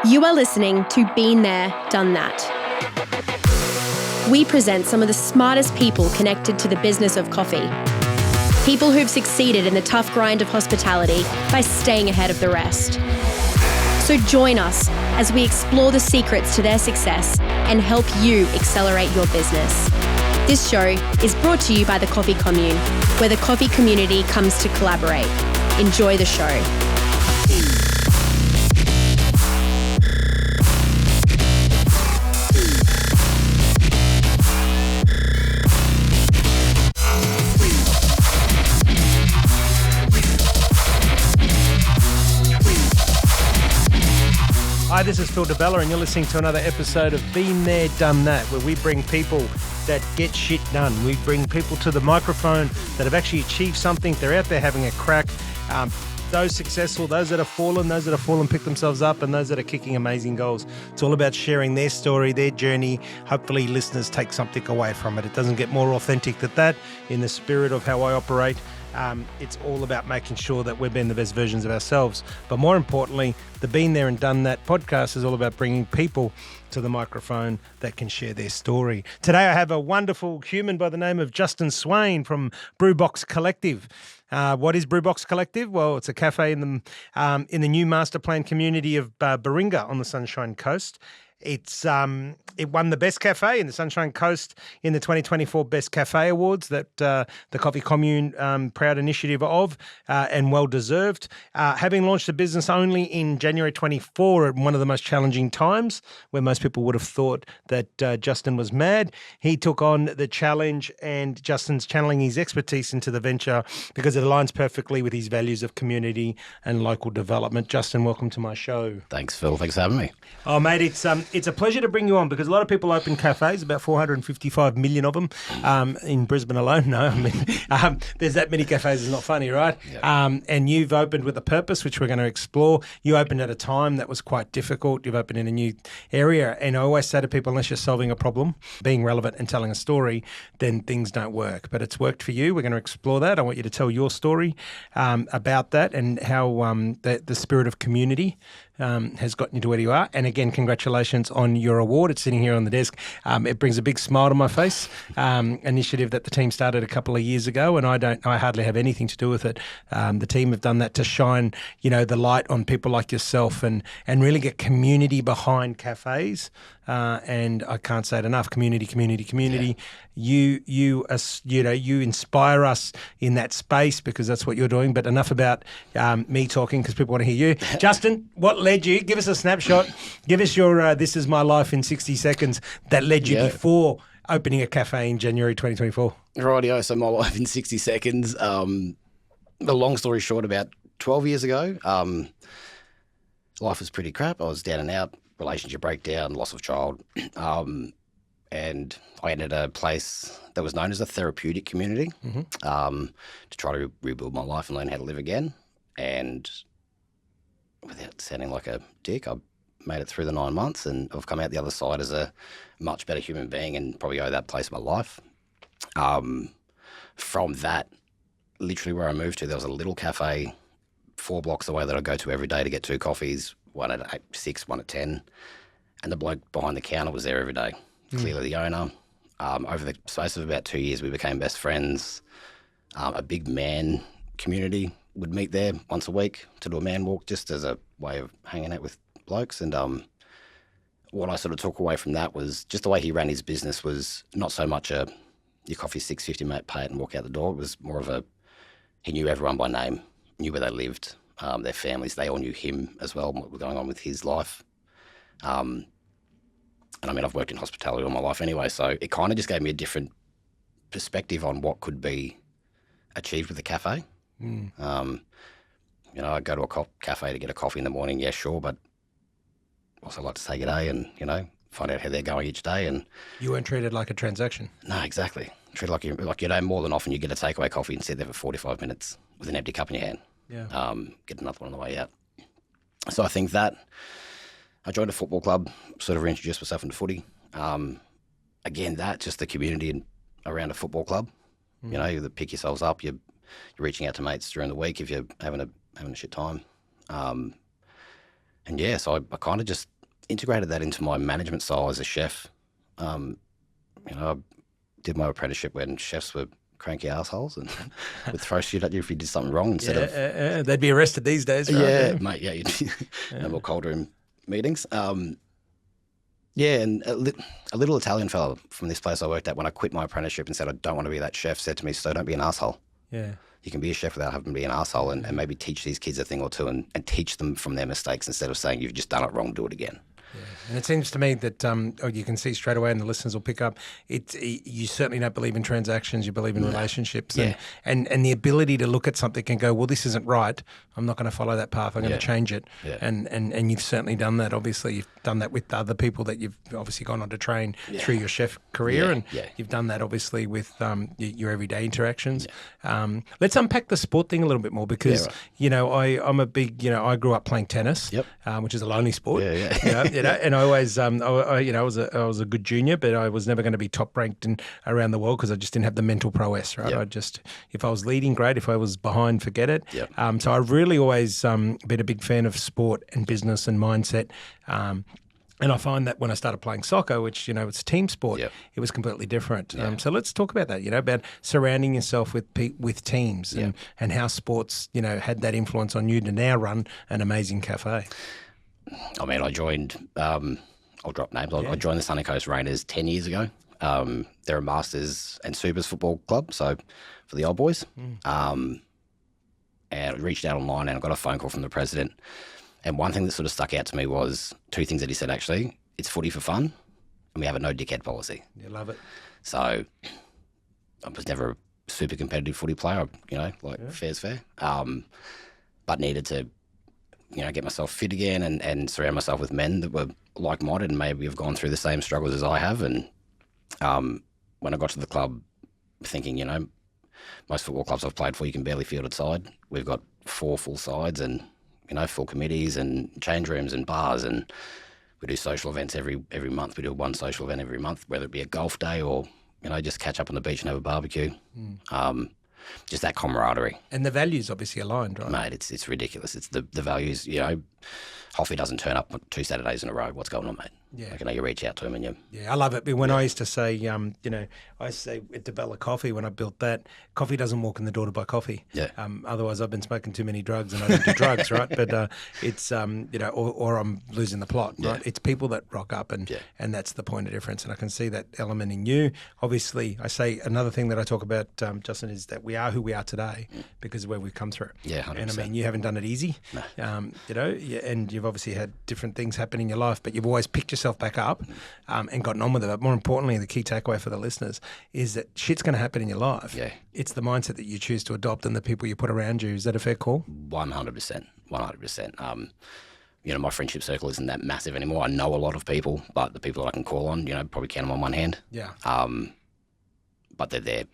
You are listening to Been There, Done That. We present some of the smartest people connected to the business of coffee. People who've succeeded in the tough grind of hospitality by staying ahead of the rest. So join us as we explore the secrets to their success and help you accelerate your business. This show is brought to you by the Coffee Commune, where the coffee community comes to collaborate. Enjoy the show. Hi, this is Phillip Di Bella, and you're listening to another episode of Been There, Done That, where we bring people that get shit done. We bring people to the microphone that have actually achieved something. They're out there having a crack. Those successful, those that have fallen pick themselves up, and those that are kicking amazing goals. It's all about sharing their story, their journey. Hopefully listeners take something away from it. It doesn't get more authentic than that. In the spirit of how I operate, it's all about making sure that we're being the best versions of ourselves. But more importantly, the Been There and Done That podcast is all about bringing people to the microphone that can share their story. Today I have a wonderful human by the name of Justin Swayn from Brewbox Collective. What is Brewbox Collective? Well, it's a cafe in the new master plan community of Baringa on the Sunshine Coast. It won the Best Cafe in the Sunshine Coast in the 2024 Best Cafe Awards that the Coffee Commune proud initiative of, and well deserved. Having launched the business only in January 24 at one of the most challenging times, where most people would have thought that Justin was mad, he took on the challenge, and Justin's channeling his expertise into the venture because it aligns perfectly with his values of community and local development. Justin, welcome to my show. Thanks, Phil. Thanks for having me. Oh, mate, it's a pleasure to bring you on because a lot of people open cafes, about 455 million of them in Brisbane alone. No, I mean, there's that many cafes. It's not funny, right? Yep. And you've opened with a purpose, which we're going to explore. You opened at a time that was quite difficult. You've opened in a new area. And I always say to people, unless you're solving a problem, being relevant and telling a story, then things don't work. But it's worked for you. We're going to explore that. I want you to tell your story about that and how the spirit of community has gotten you to where you are. And again, congratulations on your award. It's sitting here on the desk. It brings a big smile to my face. Initiative that the team started a couple of years ago, and I hardly have anything to do with it. The team have done that to shine, the light on people like yourself and really get community behind cafes. And I can't say it enough. Community. Yeah. You inspire us in that space because that's what you're doing. But enough about me talking because people want to hear you. Justin, what led you? Give us a snapshot. Give us your this is my life in 60 seconds that led you before opening a cafe in January 2024. Rightio. So my life in 60 seconds. The long story short, about 12 years ago, life was pretty crap. I was down and out. Relationship breakdown, loss of child, and I entered a place that was known as a therapeutic community to try to rebuild my life and learn how to live again. And without sounding like a dick, I made it through the 9 months, and I've come out the other side as a much better human being and probably owe that place my life. From that, literally where I moved to, there was a little cafe 4 blocks away that I go to every day to get 2 coffees. One at 6, one at 10, and the bloke behind the counter was there every day. Clearly the owner. Over the space of about 2 years, we became best friends. A big man community would meet there once a week to do a man walk just as a way of hanging out with blokes. And what I sort of took away from that was just the way he ran his business was not so much your coffee $6.50, mate, pay it and walk out the door. It was more of he knew everyone by name, knew where they lived. Their families, they all knew him as well, what was going on with his life. And I mean, I've worked in hospitality all my life anyway, so it kind of just gave me a different perspective on what could be achieved with a cafe. I go to a cafe to get a coffee in the morning, yeah, sure, but also like to say good day and, find out how they're going each day. And you weren't treated like a transaction. No, exactly. Treated like more than often you get a takeaway coffee and sit there for 45 minutes with an empty cup in your hand. Yeah. Get another one on the way out. So I think that I joined a football club, sort of reintroduced myself into footy. Again, just the community around a football club. You pick yourselves up. You're reaching out to mates during the week if you're having a shit time. So I kind of just integrated that into my management style as a chef. I did my apprenticeship when chefs were cranky assholes and would throw shit at you if you did something wrong instead of... they'd be arrested these days, right? Yeah, mate, no more cold room meetings. And a little Italian fella from this place I worked at, when I quit my apprenticeship and said I don't want to be that chef, said to me, so don't be an asshole. Yeah. You can be a chef without having to be an asshole, and maybe teach these kids a thing or two and teach them from their mistakes instead of saying you've just done it wrong, do it again. Yeah. And it seems to me that you can see straight away, and the listeners will pick up, you certainly don't believe in transactions, you believe in relationships. And the ability to look at something and go, well, this isn't right, I'm not going to follow that path, I'm going to change it. Yeah. And you've certainly done that. Obviously, you've done that with other people that you've obviously gone on to train through your chef career, and you've done that obviously with your everyday interactions. Yeah. Let's unpack the sport thing a little bit more, because, I'm a big, I grew up playing tennis, which is a lonely sport. And I always, I was a good junior, but I was never going to be top ranked around the world because I just didn't have the mental prowess, right? If I was leading, great. If I was behind, forget it. So I've really always been a big fan of sport and business and mindset. And I find that when I started playing soccer, which, it's a team sport, it was completely different. So let's talk about that, about surrounding yourself with teams and how sports, had that influence on you to now run an amazing cafe. I mean, I joined, I'll drop names, I joined the Sunny Coast Raiders 10 years ago. They're a Masters and Supers football club, so for the old boys. And I reached out online and I got a phone call from the president. And one thing that sort of stuck out to me was two things that he said, actually. It's footy for fun, and we have a no dickhead policy. You love it. So I was never a super competitive footy player, fair's fair. But needed to get myself fit again and surround myself with men that were like-minded and maybe have gone through the same struggles as I have. And when I got to the club, thinking, most football clubs I've played for, you can barely field a side. We've got 4 full sides and, full committees and change rooms and bars, and we do social events every month. We do one social event every month, whether it be a golf day or, just catch up on the beach and have a barbecue. Just that camaraderie. And the values obviously aligned, right? Mate, it's ridiculous. It's the values, Hoffy doesn't turn up 2 Saturdays in a row. What's going on, mate? Yeah. You reach out to him and you... Yeah, I love it. But when I used to say, I used to say at Di Bella Coffee, when I built that, coffee doesn't walk in the door to buy coffee. Yeah. Otherwise, I've been smoking too many drugs and I don't do drugs, right? But it's, or I'm losing the plot, right? It's people that rock up and that's the point of difference. And I can see that element in you. Obviously, I say another thing that I talk about, Justin, is that we are who we are today because of where we've come through. Yeah, 100%. And I mean, you haven't done it easy, and you've obviously had different things happen in your life, but you've always picked yourself back up and gotten on with it. But more importantly, the key takeaway for the listeners is that shit's going to happen in your life. Yeah. It's the mindset that you choose to adopt and the people you put around you. Is that a fair call? 100%. 100%. My friendship circle isn't that massive anymore. I know a lot of people, but the people that I can call on, probably count them on one hand. Yeah. But they're there.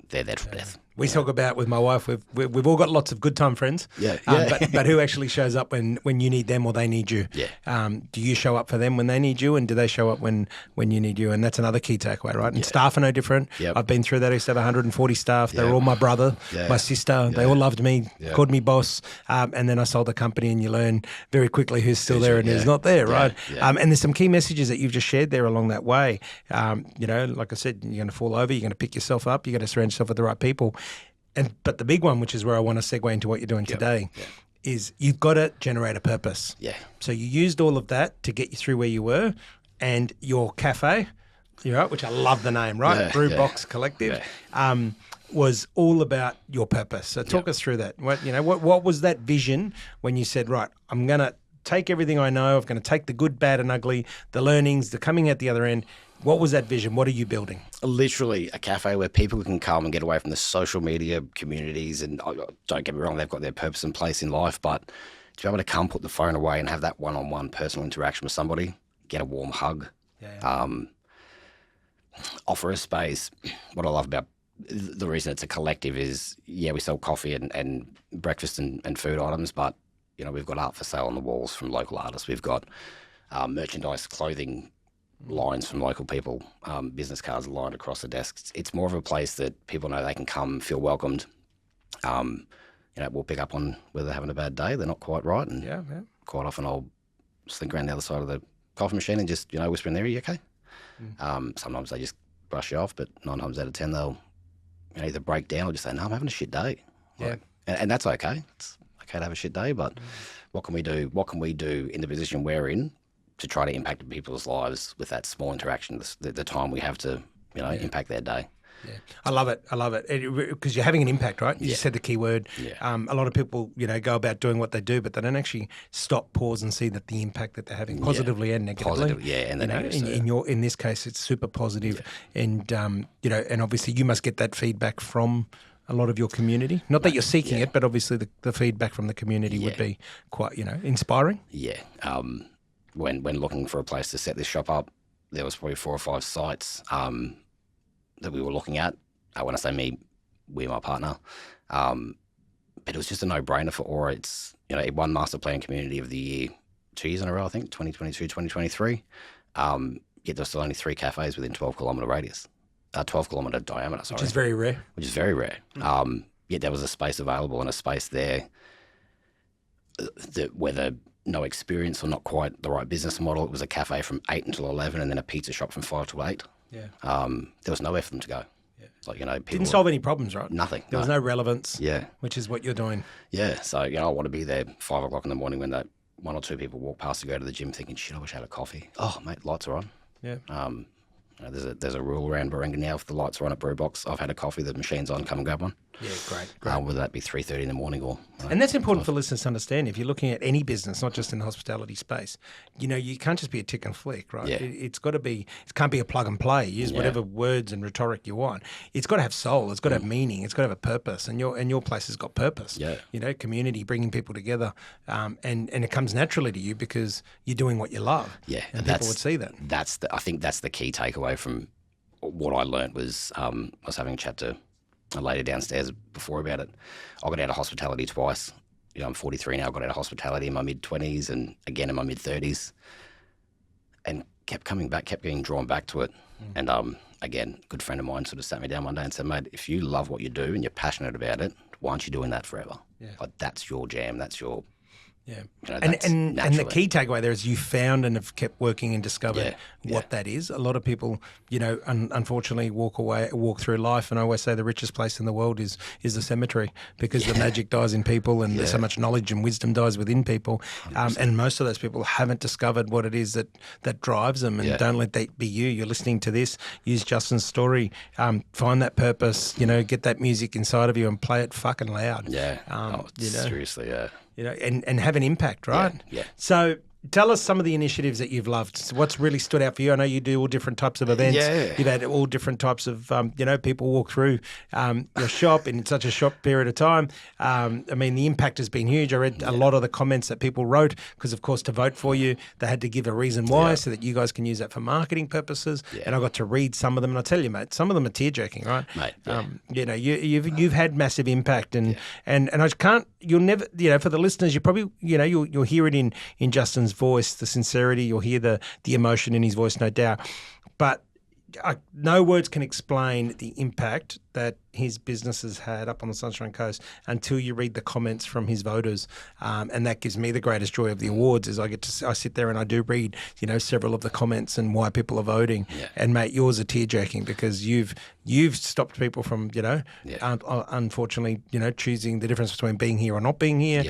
They're there for death. We talk about with my wife, we've all got lots of good time friends. But who actually shows up when you need them or they need you? Yeah. Do you show up for them when they need you, and do they show up when you need you? And that's another key takeaway, right? And staff are no different. Yep. I've been through that. I used to have 140 staff. They were all my brother, my sister. They all loved me, called me boss. And then I sold the company, and you learn very quickly who's still there and who's not there, right? And there's some key messages that you've just shared there along that way. Like I said, you're going to fall over. You're going to pick yourself up. You're going to surround yourself with the right people. But the big one, which is where I want to segue into what you're doing today, is you've got to generate a purpose. Yeah. So you used all of that to get you through where you were, and your cafe, which I love the name, right? Yeah, Brewbox Collective, was all about your purpose. So talk us through that. What was that vision when you said, right, I'm going to take everything I know, I'm going to take the good, bad and ugly, the learnings, the coming out the other end. What was that vision? What are you building? Literally a cafe where people can come and get away from the social media communities. And don't get me wrong, they've got their purpose and place in life, but to be able to come, put the phone away and have that one-on-one personal interaction with somebody, get a warm hug, offer a space. What I love about the reason it's a collective is, we sell coffee and breakfast and food items, but, we've got art for sale on the walls from local artists. We've got merchandise, clothing lines from local people, business cards lined across the desks. It's more of a place that people know they can come, feel welcomed. We'll pick up on whether they're having a bad day, they're not quite right, and quite often I'll slink around the other side of the coffee machine and just, whisper in there, "Are you okay?" Sometimes they just brush you off, but 9 times out of 10 they'll either break down or just say, "No, I'm having a shit day." Yeah. And that's okay. It's okay to have a shit day, but what can we do? What can we do in the position we're in to try to impact people's lives with that small interaction, the time we have to, impact their day? Yeah, I love it. Because you're having an impact, right? You just said the key word. Yeah. A lot of people, go about doing what they do, but they don't actually stop, pause, and see that the impact that they're having, positively and negatively. Positive, and the negative. In this case, it's super positive, and and obviously you must get that feedback from a lot of your community. Not that you're seeking it, but obviously the feedback from the community would be quite, inspiring. Yeah. When looking for a place to set this shop up, there was probably 4 or 5 sites that we were looking at. When I say me, we, my partner. But it was just a no-brainer for Aura. It's, it won Master Plan Community of the Year 2 years in a row, I think, 2022, 2023. Yet there's still only 3 cafes within 12-kilometre radius. 12-kilometre diameter, sorry. Which is very rare. Yet there was a space available and a space there that whether no experience or not quite the right business model, it was a cafe from 8 until 11 and then a pizza shop from 5 till 8. Yeah. There was nowhere for them to go. Yeah. It's like, people didn't solve any problems, right? Nothing. There was no relevance. Yeah. Which is what you're doing. Yeah. So, I want to be there 5 o'clock in the morning when that 1 or 2 people walk past to go to the gym thinking, shit, I wish I had a coffee. Oh, mate, lights are on. Yeah. There's a rule around Baringa now. If the lights are on at Brewbox, I've had a coffee, the machine's on, come and grab one. Yeah, great. Whether that be 3:30 in the morning or... and that's important for listeners to understand. If you're looking at any business, not just in the hospitality space, you can't just be a tick and flick, right? Yeah. It's got to be, it can't be a plug and play. Use whatever words and rhetoric you want. It's got to have soul. It's got to have meaning. It's got to have a purpose. And your place has got purpose. Yeah. Community, bringing people together. And it comes naturally to you because you're doing what you love. Yeah. And people would see that. I think that's the key takeaway from what I learnt was I was having a chat to a lady downstairs before about it. I got out of hospitality twice. I'm 43 now. I got out of hospitality in my mid-20s and again in my mid-30s, and kept coming back, kept getting drawn back to it. And again, a good friend of mine sort of sat me down one day and said, "Mate, if you love what you do and you're passionate about it, why aren't you doing that forever? Like, that's your jam. That's your..." Yeah. That's and the key takeaway there is you found and have kept working and discovered what that is. A lot of people, unfortunately walk through life, and I always say the richest place in the world is the cemetery, because the magic dies in people, and there's so much knowledge and wisdom dies within people. And most of those people haven't discovered what it is that drives them, and don't let that be you. You're listening to this, use Justin's story, find that purpose, get that music inside of you and play it fucking loud. Seriously, and have an impact, right? Yeah. So tell us some of the initiatives that you've loved. So what's really stood out for you? I know you do all different types of events. Yeah. You've had all different types of, people walk through your shop in such a short period of time. The impact has been huge. I read a lot of the comments that people wrote because, of course, to vote for you, they had to give a reason why so that you guys can use that for marketing purposes. Yeah. And I got to read some of them, and I tell you, mate, some of them are tear-jerking, right? Mate, you've had massive impact, and you'll never, for the listeners, you probably, you'll hear it in Justin's voice, the sincerity, you'll hear the emotion in his voice, no doubt. But no words can explain the impact that his business has had up on the Sunshine Coast until you read the comments from his voters, and that gives me the greatest joy of the awards. Is I sit there and I do read several of the comments and why people are voting. And mate, yours are tear-jerking because you've stopped people from unfortunately choosing the difference between being here or not being here.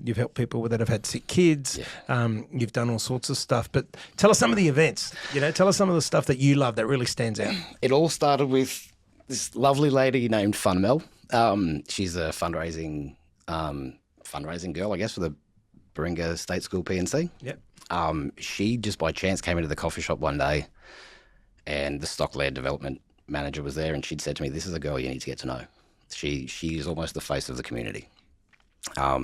You've helped people that have had sick kids. You've done all sorts of stuff. But tell us some of the events. Tell us some of the stuff that you love that really stands out. It all started with this lovely lady named Fun Mel. She's a fundraising girl, I guess, for the Baringa State School PNC. She just by chance came into the coffee shop one day, and the stock-led development manager was there, and she'd said to me, "This is a girl you need to get to know. She is almost the face of the community." I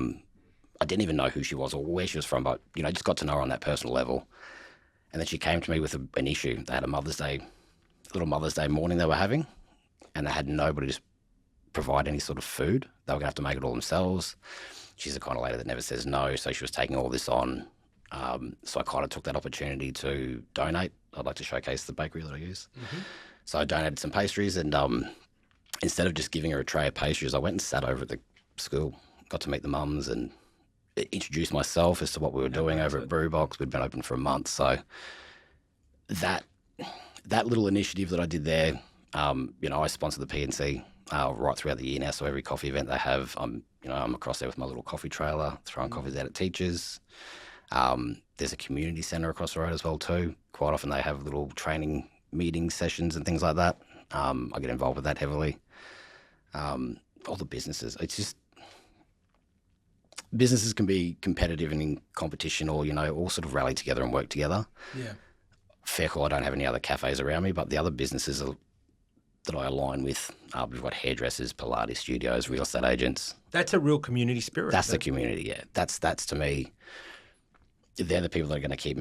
didn't even know who she was or where she was from, but just got to know her on that personal level. And then she came to me with an issue. They had a little Mother's Day morning they were having, and they had nobody to provide any sort of food. They were going to have to make it all themselves. She's the kind of lady that never says no, so she was taking all this on. So I kind of took that opportunity to donate. I'd like to showcase the bakery that I use. So I donated some pastries, and instead of just giving her a tray of pastries, I went and sat over at the school, got to meet the mums, and introduce myself as to what we were doing over at Brewbox. We'd been open for a month, so that little initiative that I did there, I sponsor the PNC right throughout the year now. So every coffee event they have, I'm across there with my little coffee trailer, throwing coffees out at teachers. There's a community centre across the road as well too. Quite often they have little training meeting sessions and things like that. I get involved with that heavily. All the businesses, it's just businesses can be competitive and in competition, or all sort of rally together and work together. Yeah. Fair call, I don't have any other cafes around me, but the other businesses that I align with, we've got hairdressers, Pilates studios, real estate agents. That's a real community spirit. That's the community, yeah. That's to me, they're the people that are going to keep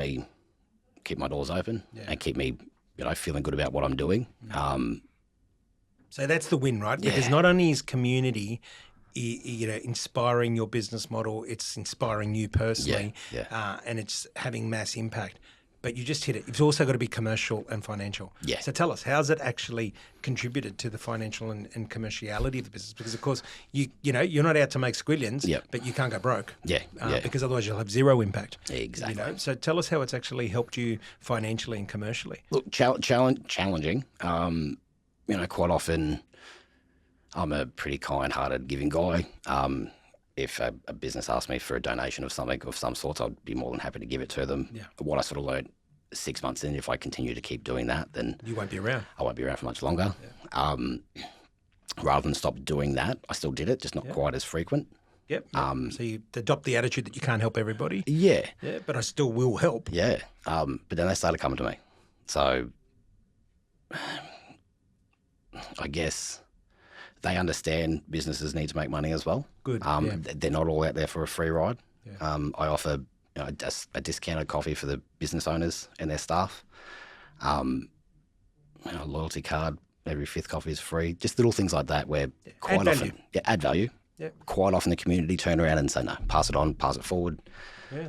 my doors open and keep me, feeling good about what I'm doing. So that's the win, right? Because not only is community, inspiring your business model, it's inspiring you personally, and it's having mass impact. But you just hit it. It's also got to be commercial and financial. Yeah. So tell us, how's it actually contributed to the financial and commerciality of the business? Because of course, you're not out to make squillions, but you can't go broke. Because otherwise you'll have zero impact. Exactly. So tell us how it's actually helped you financially and commercially. Look, challenging. Quite often I'm a pretty kind-hearted giving guy. If a business asks me for a donation of something of some sort, I'd be more than happy to give it to them. Yeah. What I sort of learned 6 months in, if I continue to keep doing that, then you won't be around. I won't be around for much longer. Yeah. Rather than stop doing that, I still did it, just not quite as frequent. Yep. So you adopt the attitude that you can't help everybody. Yeah. Yeah, but I still will help. Yeah. But then they started coming to me. So I guess they understand businesses need to make money as well. Good. They're not all out there for a free ride. Yeah. I offer a discounted coffee for the business owners and their staff. A loyalty card, every fifth coffee is free. Just little things like that where quite often add value. Yeah. Quite often the community turn around and say, no, pass it on, pass it forward,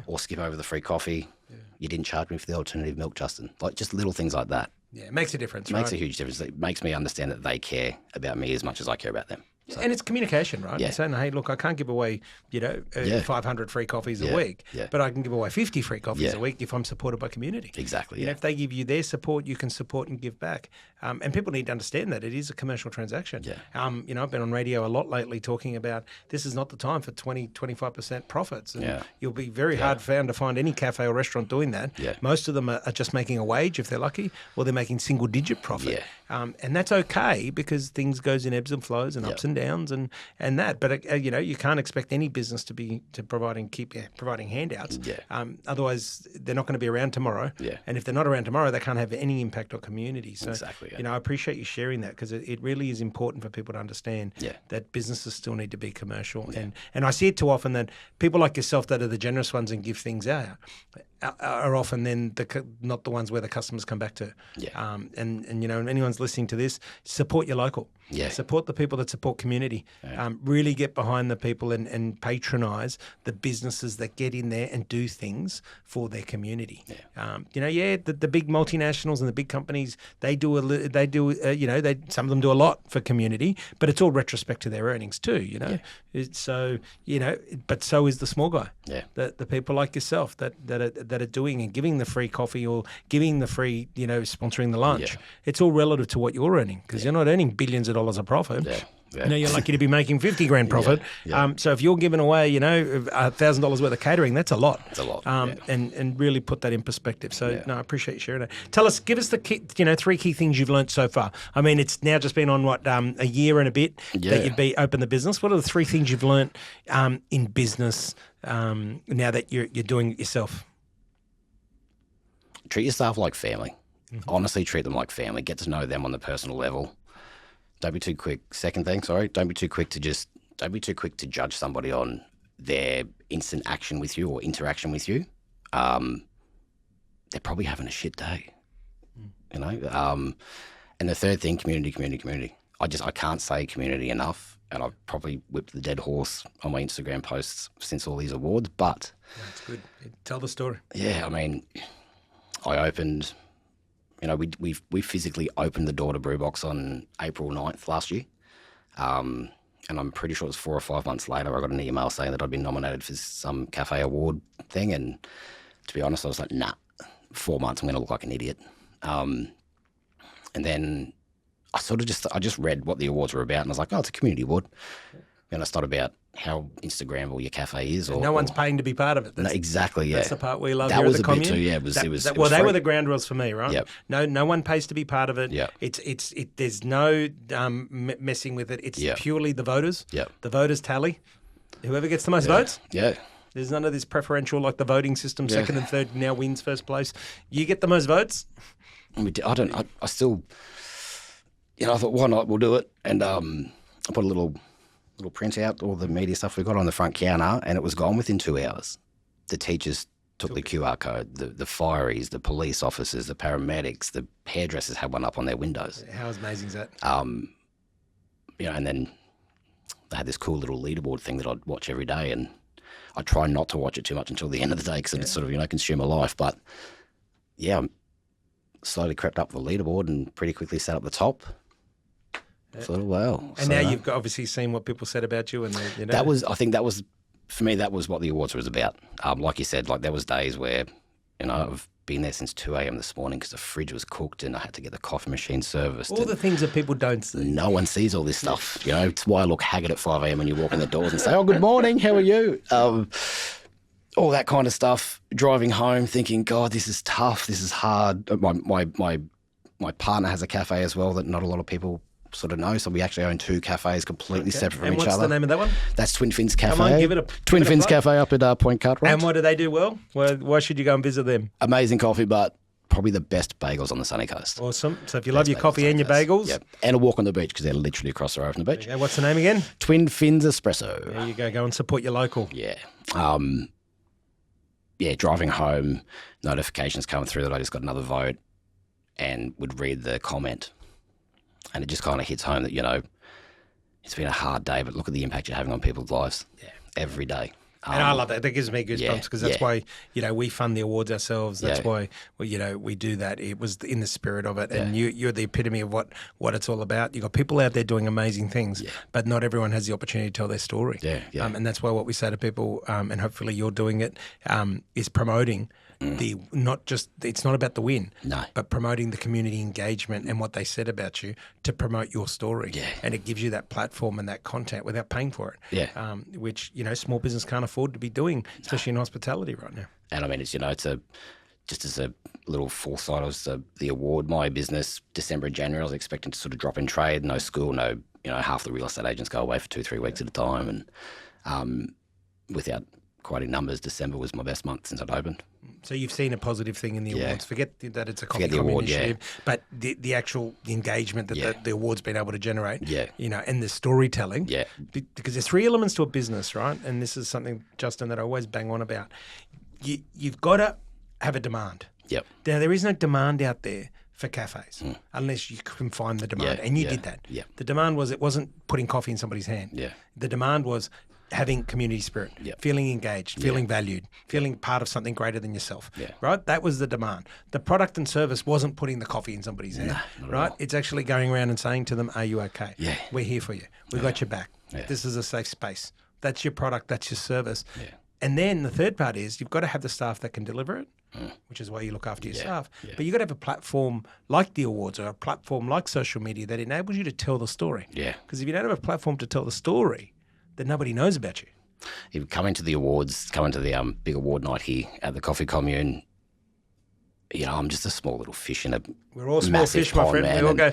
or skip over the free coffee. Yeah. You didn't charge me for the alternative milk, Justin. Like just little things like that. Yeah, it makes a difference, It makes a huge difference. It makes me understand that they care about me as much as I care about them. So, and it's communication, right? Yeah. Saying, hey, look, I can't give away, 500 free coffees a week, but I can give away 50 free coffees a week if I'm supported by community. Exactly. If they give you their support, you can support and give back. And people need to understand that it is a commercial transaction. Yeah. I've been on radio a lot lately talking about this is not the time for 20-25% profits. And you'll be very hard found to find any cafe or restaurant doing that. Yeah. Most of them are just making a wage if they're lucky, or they're making single-digit profit. Yeah. And that's okay because things goes in ebbs and flows and ups and downs and that. But you can't expect any business to keep providing handouts. Yeah. Otherwise, they're not going to be around tomorrow. Yeah. And if they're not around tomorrow, they can't have any impact on community. So, exactly. Yeah. I appreciate you sharing that because it really is important for people to understand that businesses still need to be commercial. Yeah. And I see it too often that people like yourself that are the generous ones and give things out are often then not the ones where the customers come back to. Yeah. And anyone's listening to this, support your local. Yeah. Support the people that support community. Yeah. Really get behind the people and patronise the businesses that get in there and do things for their community. Yeah. The big multinationals and the big companies, some of them do a lot for community, but it's all retrospect to their earnings too. So but so is the small guy. Yeah. The people like yourself that are doing and giving the free coffee or giving the free sponsoring the lunch. Yeah. It's all relative to what you're earning because you're not earning billions of dollars of profit. Yeah. Yeah. You're lucky to be making 50 grand profit. Yeah. Yeah. So if you're giving away, $1,000 worth of catering, that's a lot. It's a lot. And really put that in perspective. So I appreciate you sharing that. Give us the key, 3 key things you've learned so far. I mean, it's now just been on a year and a bit that you've opened the business. What are the 3 things you've learned in business now that you're doing it yourself? Treat your staff like family. Mm-hmm. Honestly, treat them like family. Get to know them on the personal level. Don't be too quick. Second thing, don't be too quick to judge somebody on their instant action with you or interaction with you. They're probably having a shit day, And the third thing, community. I can't say community enough, and I've probably whipped the dead horse on my Instagram posts since all these awards. But that's good. Tell the story. Yeah, I mean, I opened. We physically opened the door to Brewbox on April 9th last year. And I'm pretty sure it was 4 or 5 months later, I got an email saying that I'd been nominated for some Café award thing. And to be honest, I was like, nah, 4 months, I'm going to look like an idiot. And then I just read what the awards were about, and I was like, oh, it's a community award. And it's not about how Instagrammable your cafe is. No one's paying to be part of it. No, exactly, yeah. That's the part we love that here was at the a bit Commune. too, yeah. It was Well, they free. were the ground rules for me, right? Yep. No one pays to be part of it. Yep. There's no messing with it. It's purely the voters. Yep. The voters tally. Whoever gets the most votes. Yeah. There's none of this preferential, like the voting system, second and third now wins first place. You get the most votes. I still, I thought, why not? We'll do it. And I put a little print out, all the media stuff we got on the front counter, and it was gone within 2 hours. The teachers took the QR code, the fireys, the police officers, the paramedics, the hairdressers had one up on their windows. How amazing is that? And then they had this cool little leaderboard thing that I'd watch every day, and I try not to watch it too much until the end of the day because it's sort of, consume my life. But yeah, I slowly crept up the leaderboard and pretty quickly sat up the top. For a while. And now you've obviously seen what people said about you, and I think that was for me. That was what the awards was about. Like you said, like there was days where, I've been there since 2 a.m. this morning because the fridge was cooked and I had to get the coffee machine serviced. All the things that people don't see. No one sees all this stuff. It's why I look haggard at 5 a.m. when you walk in the doors and say, "Oh, good morning. How are you?" All that kind of stuff. Driving home, thinking, "God, this is tough. This is hard." My partner has a cafe as well that not a lot of people sort of know, so we actually own 2 cafes completely separate from each other. And what's the name of that one? That's Twin Fins Cafe. Come on, give it a Twin Fins Cafe up at Point Cartwright. And what do they do well? Why should you go and visit them? Amazing coffee, but probably the best bagels on the sunny coast. Awesome. So if you love your coffee and your bagels. Yep. And a walk on the beach because they're literally across the road from the beach. Okay, what's the name again? Twin Fins Espresso. There you go. Go and support your local. Yeah. Driving home, notifications coming through that I just got another vote and would read the comment. And it just kind of hits home that, it's been a hard day, but look at the impact you're having on people's lives every day. And I love that. That gives me goosebumps because that's why, we fund the awards ourselves. That's why, we do that. It was in the spirit of it. And you're the epitome of what it's all about. You've got people out there doing amazing things, but not everyone has the opportunity to tell their story. And that's why what we say to people, and hopefully you're doing it, is promoting it's not about the win, but promoting the community engagement and what they said about you to promote your story. And it gives you that platform and that content without paying for it. Which, small business can't afford to be doing, especially in hospitality right now. And I mean, it's just as a little foresight, was the award, my business, December and January, I was expecting to sort of drop in trade, no school, half the real estate agents go away for 2-3 weeks at a time. And without quoting numbers, December was my best month since I'd opened. So you've seen a positive thing in the awards. Forget that it's a coffee award, initiative, but the actual engagement that the award's been able to generate, Yeah. And the storytelling. Yeah. Because there's 3 elements to a business, right? And this is something, Justin, that I always bang on about. You've got to have a demand. Yep. Now, there is no demand out there for cafes unless you can find the demand. And you did that. Yeah. The demand was, it wasn't putting coffee in somebody's hand. Yeah. The demand was having community spirit, feeling engaged, feeling valued, feeling part of something greater than yourself, right? That was the demand. The product and service wasn't putting the coffee in somebody's hand, right? It's actually going around and saying to them, "Are you okay? Yeah. We're here for you. We've got your back. This is a safe space." That's your product. That's your service. And then the third part is you've got to have the staff that can deliver it, which is why you look after your staff. But you've got to have a platform like the awards or a platform like social media that enables you to tell the story. Because if you don't have a platform to tell the story, then nobody knows about you. If you come into the awards, come into the big award night here at the Coffee Commune, I'm just a small little fish in a We're all small fish, my friend. Man, we all go,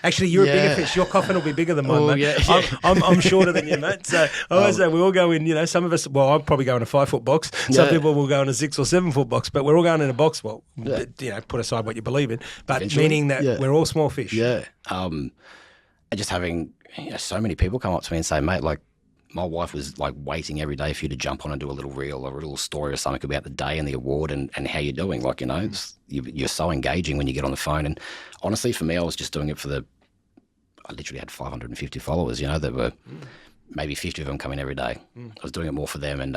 actually, you're a bigger fish. Your coffin will be bigger than mine, mate. I'm shorter than you, mate. So I always say we all go in, some of us, well, I'll probably go in a 5-foot box. Some people will go in a 6 or 7-foot box, but we're all going in a box. Well, put aside what you believe in, but eventually, meaning that we're all small fish. And just having so many people come up to me and say, "Mate, like, my wife was like waiting every day for you to jump on and do a little reel or a little story or something about the day and the award and how you're doing." Like, you're so engaging when you get on the phone. And honestly, for me, I was just doing it I literally had 550 followers, there were maybe 50 of them coming every day. I was doing it more for them. And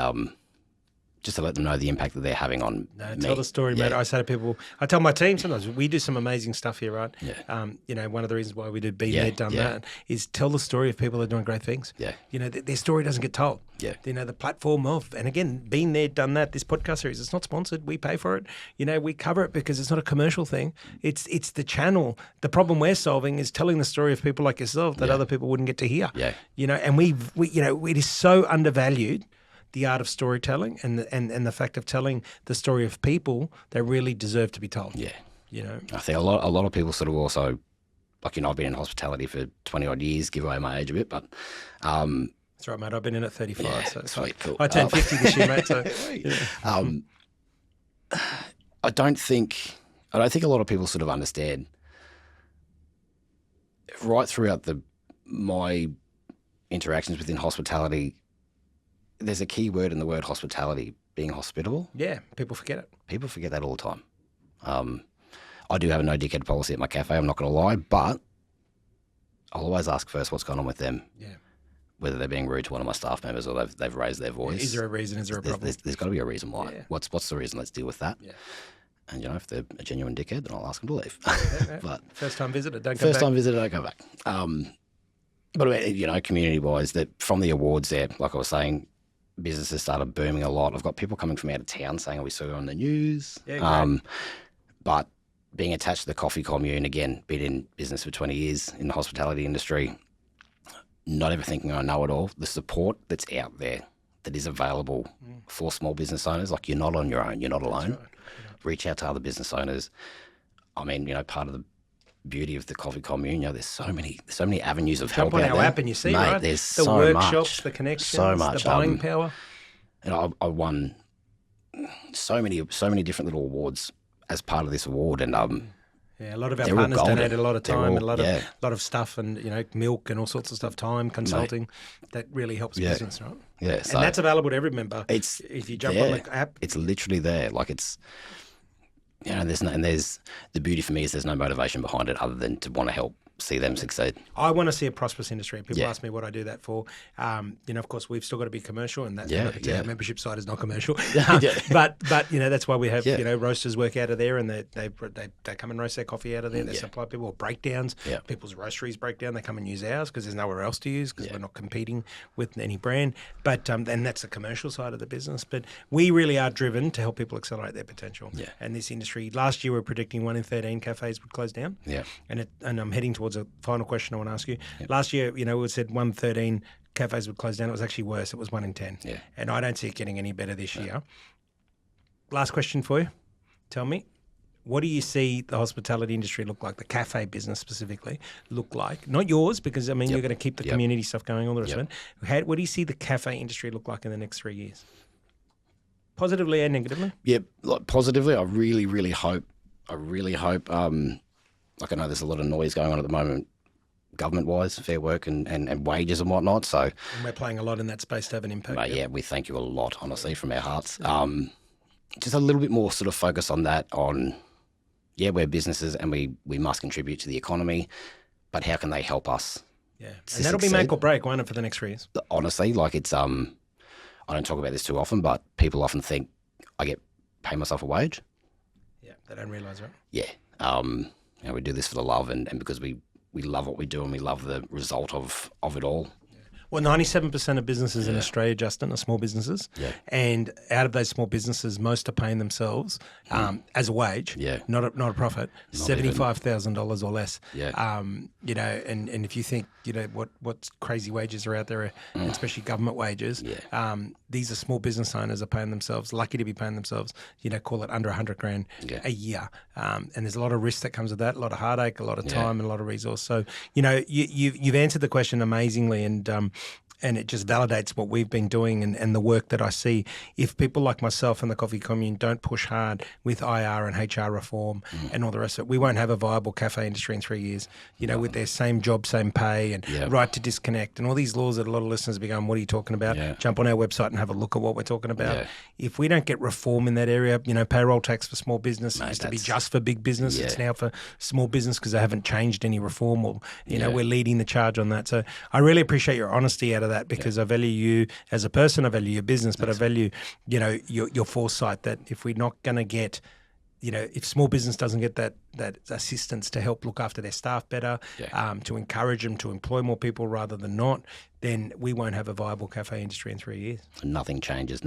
just to let them know the impact that they're having on me. Tell the story, mate. I say to people, I tell my team sometimes, we do some amazing stuff here, right? Yeah. One of the reasons why we do Been There, Done That is tell the story of people that are doing great things. Yeah. Their story doesn't get told. Yeah. The platform of, and again, Been There, Done That, this podcast series, it's not sponsored. We pay for it. We cover it because it's not a commercial thing. It's the channel. The problem we're solving is telling the story of people like yourself that other people wouldn't get to hear. Yeah. And it is so undervalued, the art of storytelling and the fact of telling the story of people that really deserve to be told. Yeah. I think a lot of people sort of also, like, I've been in hospitality for 20 odd years, give away my age a bit, but that's right, mate. I've been in at 35. Yeah, so sweet, cool. I turned 50 this year, mate. So, I don't think a lot of people sort of understand right throughout my interactions within hospitality. There's a key word in the word hospitality, being hospitable. Yeah, people forget it. People forget that all the time. I do have a no dickhead policy at my cafe, I'm not going to lie, but I'll always ask first what's going on with them. Yeah. Whether they're being rude to one of my staff members or they've raised their voice. Is there a reason? Is there a problem? There's got to be a reason why. Yeah. What's the reason? Let's deal with that. Yeah. And, if they're a genuine dickhead, then I'll ask them to leave. Yeah. But first-time visitor, don't come back. First-time visitor, don't come back. But, community-wise, that from the awards there, like I was saying, businesses started booming a lot. I've got people coming from out of town saying, we saw you on the news. Yeah, but being attached to the Coffee Commune, again, been in business for 20 years in the hospitality industry, not ever thinking I know it all. The support that's out there that is available for small business owners, like, you're not on your own, you're not alone. Right. Reach out to other business owners. I mean, part of the beauty of the Coffee Commune, there's so many avenues of help Jump on out our there. app and you see, Mate, right? There's the so workshops, much, the connections, so much, the buying power. And I won so many different little awards as part of this award, and a lot of our partners donated a lot of time and a lot of stuff, and milk and all sorts of stuff, time, consulting, that really helps business, right? Yeah, and that's available to every member. If you jump on the app, it's literally there. Like, it's there's the beauty for me is there's no motivation behind it other than to want to help see them succeed. I want to see a prosperous industry. People ask me what I do that for. Of course, we've still got to be commercial, and that our membership side is not commercial. But that's why we have roasters work out of there, and they come and roast their coffee out of there. They supply people with breakdowns. People's roasteries break down. They come and use ours because there's nowhere else to use because we're not competing with any brand. But and that's the commercial side of the business. But we really are driven to help people accelerate their potential. Yeah. And this industry, last year we were predicting 1 in 13 cafes would close down. Yeah. And I'm heading towards a final question I want to ask you. Last year, we said 1 in 13 cafes would close down. It was actually worse. It was 1 in 10. Yeah. And I don't see it getting any better this year. Last question for you. Tell me, what do you see the hospitality industry look like, the cafe business specifically look like? Not yours, because, you're going to keep the community stuff going, all the rest of it. What do you see the cafe industry look like in the next 3 years? Positively and negatively? Yeah, positively, I really, really hope, like, I know there's a lot of noise going on at the moment, government-wise, Fair Work and wages and whatnot. So, and we're playing a lot in that space to have an impact. Mate, we thank you a lot, honestly, from our hearts. Just a little bit more sort of focus on that, we're businesses and we must contribute to the economy, but how can they help us? Yeah, and that'll be make or break, won't it, for the next 3 years? Honestly, like, it's I don't talk about this too often, but people often think I pay myself a wage. Yeah, they don't realise, right? Yeah. We do this for the love and because we love what we do and we love the result of it all. Well, 97% of businesses in Australia, Justin, are small businesses. Yeah. And out of those small businesses, most are paying themselves as a wage, not a profit, $75,000 or less. Yeah. And if you think, what crazy wages are out there, and especially government wages, these are small business owners are paying themselves, lucky to be paying themselves, call it under $100,000 a year. And there's a lot of risk that comes with that, a lot of heartache, a lot of time and a lot of resource. So, you've answered the question amazingly, and it just validates what we've been doing and the work that I see. If people like myself and the Coffee Commune don't push hard with IR and HR reform and all the rest of it, we won't have a viable cafe industry in 3 years, with their same job, same pay and right to disconnect and all these laws that a lot of listeners will be going, what are you talking about? Yeah. Jump on our website and have a look at what we're talking about. Yeah. If we don't get reform in that area, payroll tax for small business, it used to be just for big business. It's now for small business because they haven't changed any reform or, we're leading the charge on that. So I really appreciate your honesty out of of that because I value you as a person, I value your business, but I value, your foresight that if we're not going to get, if small business doesn't get that assistance to help look after their staff better, to encourage them to employ more people rather than not, then we won't have a viable cafe industry in 3 years. Nothing changes.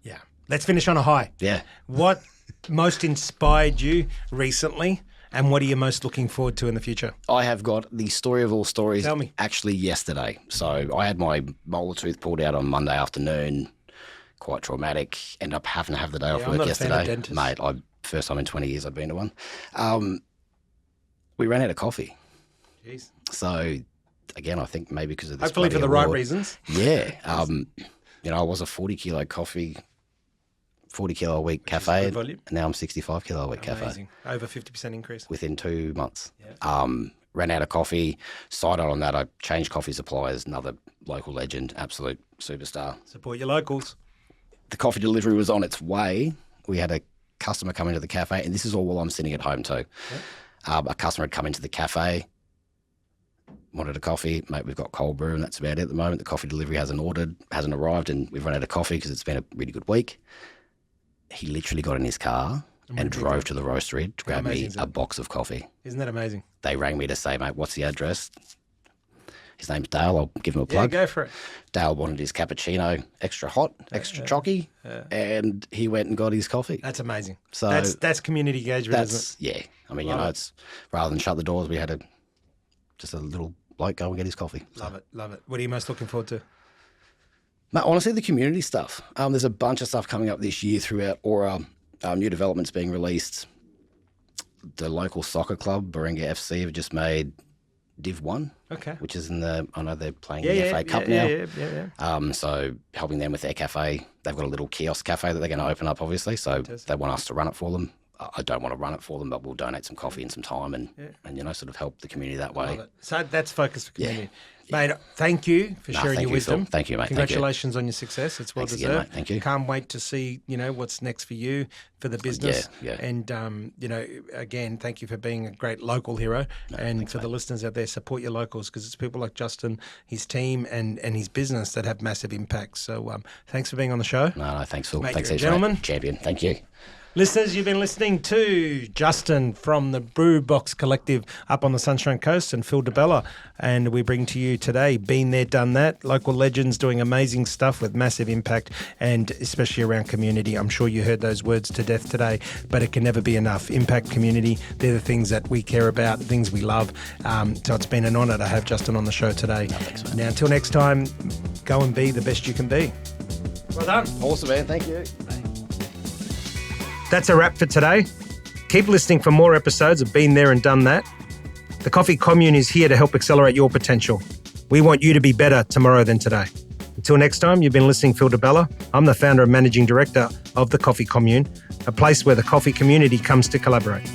Yeah. Let's finish on a high. Yeah. What most inspired you recently, and what are you most looking forward to in the future? I have got the story of all stories. Tell me. Actually yesterday. So I had my molar tooth pulled out on Monday afternoon. Quite traumatic. Ended up having to have the day off I'm work not yesterday. a fan of dentists. Mate, first time in 20 years I've been to one. We ran out of coffee. Jeez. So again, I think maybe because of this. Hopefully for the right reasons. Yeah. I was a 40 kilo a week cafe, and now I'm 65 kilo a week Amazing. cafe. Over 50% increase. Within 2 months. Yeah. Ran out of coffee. Side on that, I changed coffee suppliers, another local legend, absolute superstar. Support your locals. The coffee delivery was on its way. We had a customer come into the cafe, and this is all while I'm sitting at home too. Yep. A customer had come into the cafe, wanted a coffee. Mate, we've got cold brew, and that's about it at the moment. The coffee delivery hasn't arrived, and we've run out of coffee because it's been a really good week. He literally got in his car and drove to the roastery to grab me a box of coffee. Isn't that amazing? They rang me to say, mate, what's the address? His name's Dale. I'll give him a plug. Yeah, go for it. Dale wanted his cappuccino extra hot, extra chalky, and he went and got his coffee. That's amazing. So that's community engagement, isn't it? Yeah. I mean, it's rather than shut the doors, we had just a little bloke go and get his coffee. Love it. What are you most looking forward to? Mate, honestly, the community stuff. There's a bunch of stuff coming up this year throughout Aura. New developments being released. The local soccer club, Baringa FC, have just made Div 1, which is I know they're playing in the FA Cup now. Yeah. So helping them with their cafe. They've got a little kiosk cafe that they're going to open up, obviously. So they want us to run it for them. I don't want to run it for them, but we'll donate some coffee and some time and sort of help the community that way. Love it. So that's focus for community. Mate, thank you for sharing your wisdom. Phil. Thank you, mate. Congratulations on your success. It's well deserved. Again, mate. Thank you. Can't wait to see, what's next for you, for the business. Yeah. And, again, thank you for being a great local hero. And for the listeners out there, support your locals because it's people like Justin, his team, and his business that have massive impacts. So thanks for being on the show. No, thanks, Phil. Mate, thanks, gentlemen. Champion. Thank you. Listeners, you've been listening to Justin from the Brewbox Collective up on the Sunshine Coast and Phillip Di Bella. And we bring to you today, Been There, Done That. Local legends doing amazing stuff with massive impact and especially around community. I'm sure you heard those words to death today, but it can never be enough. Impact, community, they're the things that we care about, things we love. So it's been an honour to have Justin on the show today. Thanks, mate. Now, until next time, go and be the best you can be. Well done. Awesome, man. Thank you. That's a wrap for today. Keep listening for more episodes of Been There and Done That. The Coffee Commune is here to help accelerate your potential. We want you to be better tomorrow than today. Until next time, you've been listening to Phillip Di Bella. I'm the founder and managing director of the Coffee Commune, a place where the coffee community comes to collaborate.